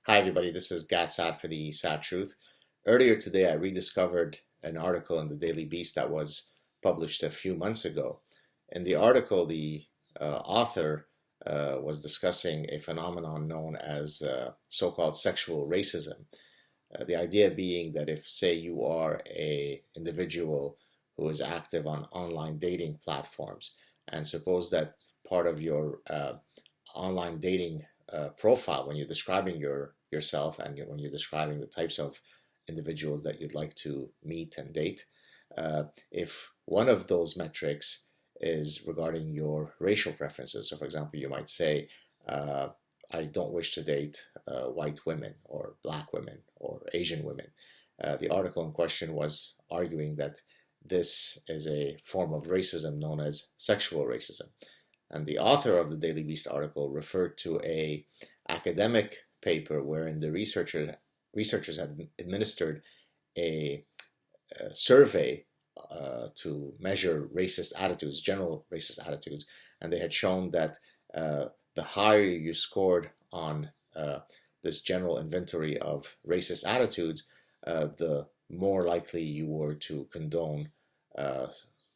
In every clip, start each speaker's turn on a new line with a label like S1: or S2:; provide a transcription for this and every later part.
S1: Hi, everybody. This is Saad for the Sad Truth. Earlier today, I rediscovered an article in the Daily Beast that was published a few months ago. In the article, the author was discussing a phenomenon known as so-called sexual racism. The idea being that if, say, you are a individual who is active on online dating platforms, and suppose that part of your online dating profile when you're describing yourself and when you're describing the types of individuals that you'd like to meet and date, if one of those metrics is regarding your racial preferences. So, for example, you might say, I don't wish to date white women or black women or Asian women. The article in question was arguing that this is a form of racism known as sexual racism. And the author of the Daily Beast article referred to a academic paper wherein the researchers had administered a, survey to measure racist attitudes, general racist attitudes, and they had shown that the higher you scored on this general inventory of racist attitudes, the more likely you were to condone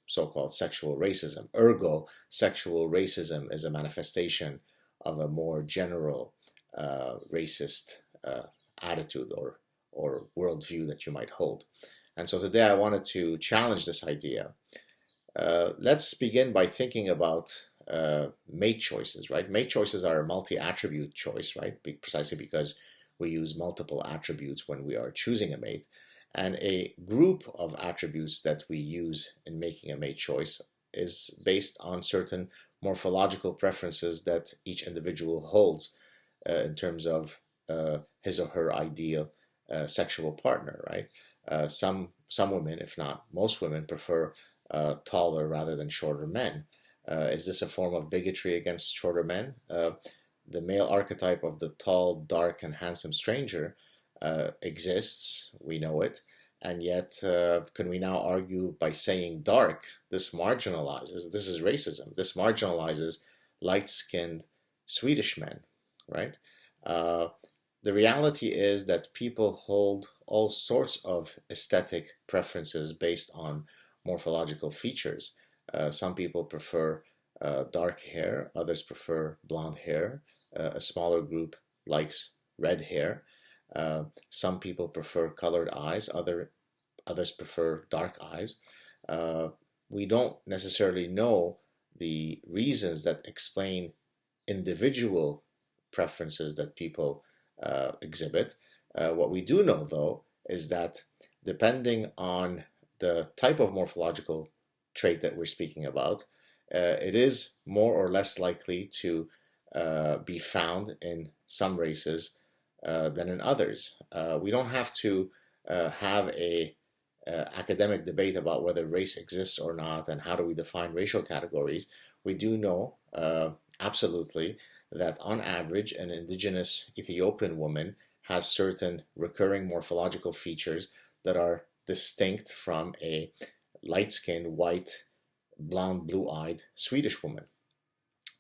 S1: so-called sexual racism. Ergo, sexual racism is a manifestation of a more general racist attitude or worldview that you might hold. And so today I wanted to challenge this idea. Let's begin by thinking about mate choices, right? Mate choices are a multi-attribute choice, right? Precisely because we use multiple attributes when we are choosing a mate. And a group of attributes that we use in making a mate choice is based on certain morphological preferences that each individual holds in terms of his or her ideal sexual partner, right? Some women, if not most women, prefer taller rather than shorter men. Is this a form of bigotry against shorter men? The male archetype of the tall, dark, and handsome stranger exists, we know it, and yet can we now argue by saying dark, this is racism, this marginalizes light-skinned Swedish men, right? The reality is that people hold all sorts of aesthetic preferences based on morphological features. Some people prefer dark hair, others prefer blonde hair, a smaller group likes red hair. Some people prefer colored eyes, others prefer dark eyes. We don't necessarily know the reasons that explain individual preferences that people exhibit. What we do know, though, is that depending on the type of morphological trait that we're speaking about, it is more or less likely to be found in some races than in others. We don't have to have a academic debate about whether race exists or not and how do we define racial categories. We do know absolutely that on average an indigenous Ethiopian woman has certain recurring morphological features that are distinct from a light-skinned, white, blonde, blue-eyed Swedish woman.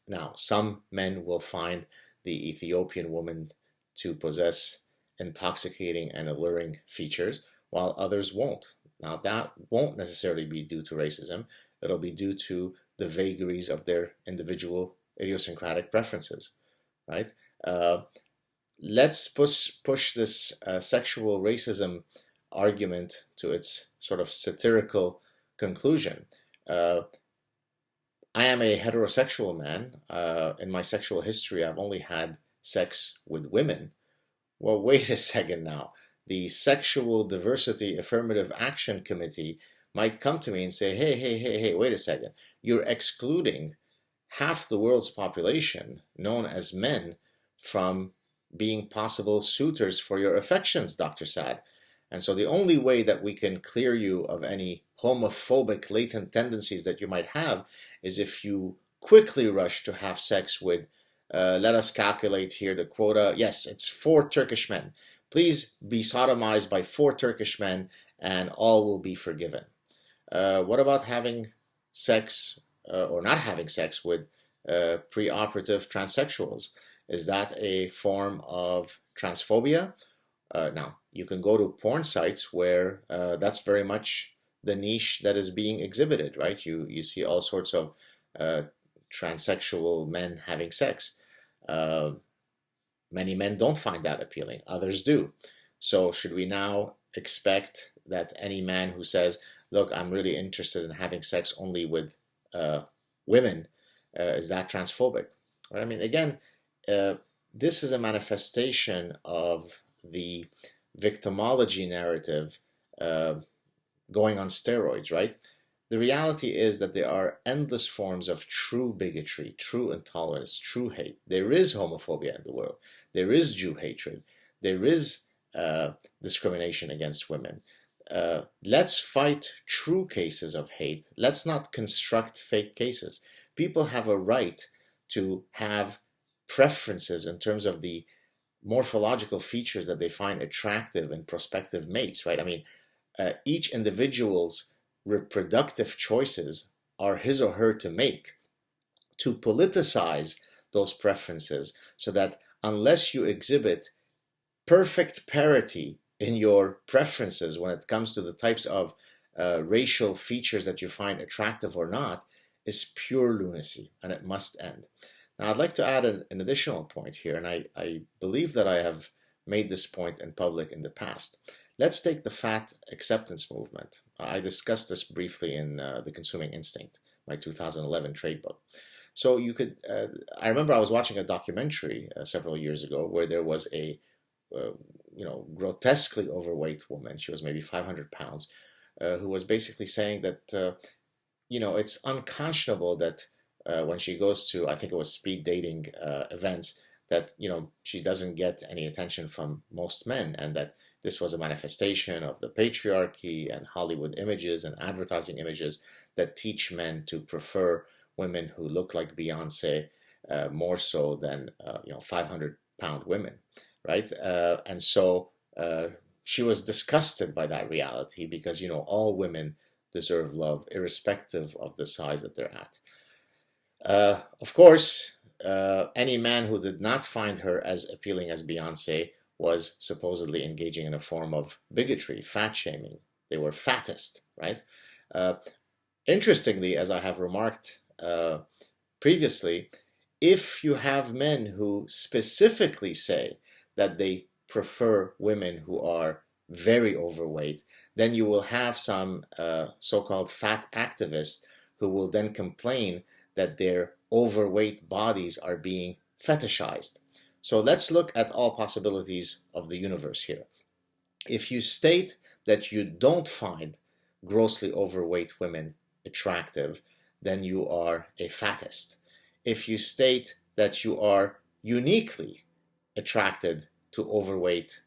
S1: Now, some men will find the Ethiopian woman to possess intoxicating and alluring features, while others won't. Now, that won't necessarily be due to racism. It'll be due to the vagaries of their individual idiosyncratic preferences, right? Let's push this sexual racism argument to its sort of satirical conclusion. I am a heterosexual man. In my sexual history, I've only had sex with women. Well, wait a second now. The Sexual Diversity Affirmative Action Committee might come to me and say, hey, wait a second. You're excluding half the world's population, known as men, from being possible suitors for your affections, Dr. Saad. And so the only way that we can clear you of any homophobic latent tendencies that you might have is if you quickly rush to have sex with, let us calculate here the quota. Yes, it's 4 Turkish men. Please be sodomized by 4 Turkish men and all will be forgiven. What about having sex or not having sex with pre-operative transsexuals? Is that a form of transphobia. Now, you can go to porn sites where that's very much the niche that is being exhibited, right? You see all sorts of uh, transsexual men having sex. Uh, Many men don't find that appealing, others do. So, should we now expect that any man who says, look, I'm really interested in having sex only with uh, women, is that transphobic? Right? I mean, again, uh, this is a manifestation of the victimology narrative uh, going on steroids, right? The reality is that there are endless forms of true bigotry, true intolerance, true hate. There is homophobia in the world. There is Jew hatred. There is discrimination against women. Let's fight true cases of hate. Let's not construct fake cases. People have a right to have preferences in terms of the morphological features that they find attractive in prospective mates, right? I mean, each individual's reproductive choices are his or her to make. To politicize those preferences so that unless you exhibit perfect parity in your preferences when it comes to the types of racial features that you find attractive or not is pure lunacy, and it must end. Now, I'd like to add an additional point here, and I believe that I have made this point in public in the past. Let's take the fat acceptance movement. I discussed this briefly in The Consuming Instinct, my 2011 trade book. So I remember I was watching a documentary several years ago where there was a, grotesquely overweight woman. She was maybe 500 pounds, who was basically saying that, it's unconscionable that when she goes to, I think it was speed dating events, that, she doesn't get any attention from most men, and that this was a manifestation of the patriarchy and Hollywood images and advertising images that teach men to prefer women who look like Beyonce more so than 500-pound women, right? And so she was disgusted by that reality because all women deserve love irrespective of the size that they're at. Of course, any man who did not find her as appealing as Beyonce was supposedly engaging in a form of bigotry, fat shaming. They were fattest, right? Uh, Interestingly, as I have remarked previously, if you have men who specifically say that they prefer women who are very overweight, then you will have some so-called fat activists who will then complain that their overweight bodies are being fetishized. So let's look at all possibilities of the universe here. If you state that you don't find grossly overweight women attractive, then you are a fattest. If you state that you are uniquely attracted to overweight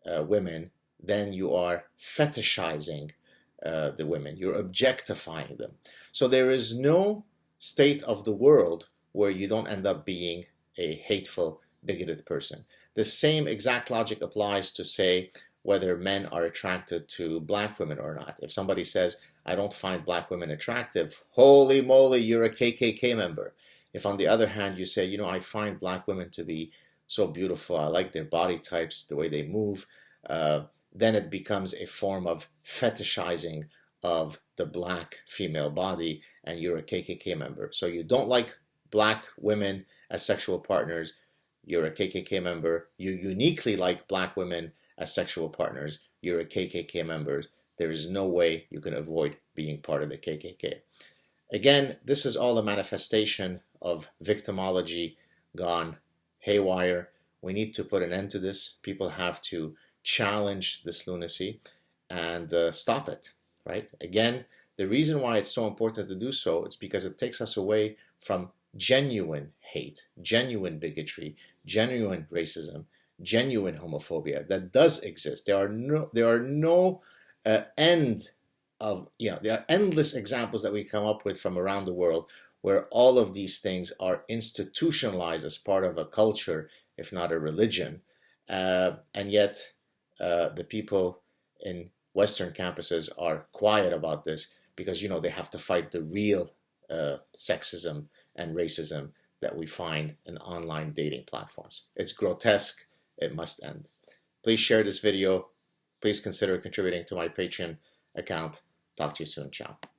S1: women, then you are fetishizing the women. You're objectifying them. So there is no state of the world where you don't end up being a hateful, bigoted person. The same exact logic applies to say whether men are attracted to black women or not. If somebody says, I don't find black women attractive, holy moly, you're a KKK member. If on the other hand you say, I find black women to be so beautiful, I like their body types, the way they move, then it becomes a form of fetishizing of the black female body, and you're a KKK member. So you don't like black women as sexual partners, you're a KKK member. You uniquely like black women as sexual partners, you're a KKK member. There is no way you can avoid being part of the KKK. Again, this is all a manifestation of victimology gone haywire. We need to put an end to this. People have to challenge this lunacy and stop it, right? Again, the reason why it's so important to do so is because it takes us away from genuine hate, genuine bigotry, genuine racism, genuine homophobia that does exist. There are no end of, there are endless examples that we come up with from around the world where all of these things are institutionalized as part of a culture, if not a religion. And yet the people in Western campuses are quiet about this because, they have to fight the real sexism and racism that we find in online dating platforms. It's grotesque, it must end. Please share this video. Please consider contributing to my Patreon account. Talk to you soon. Ciao.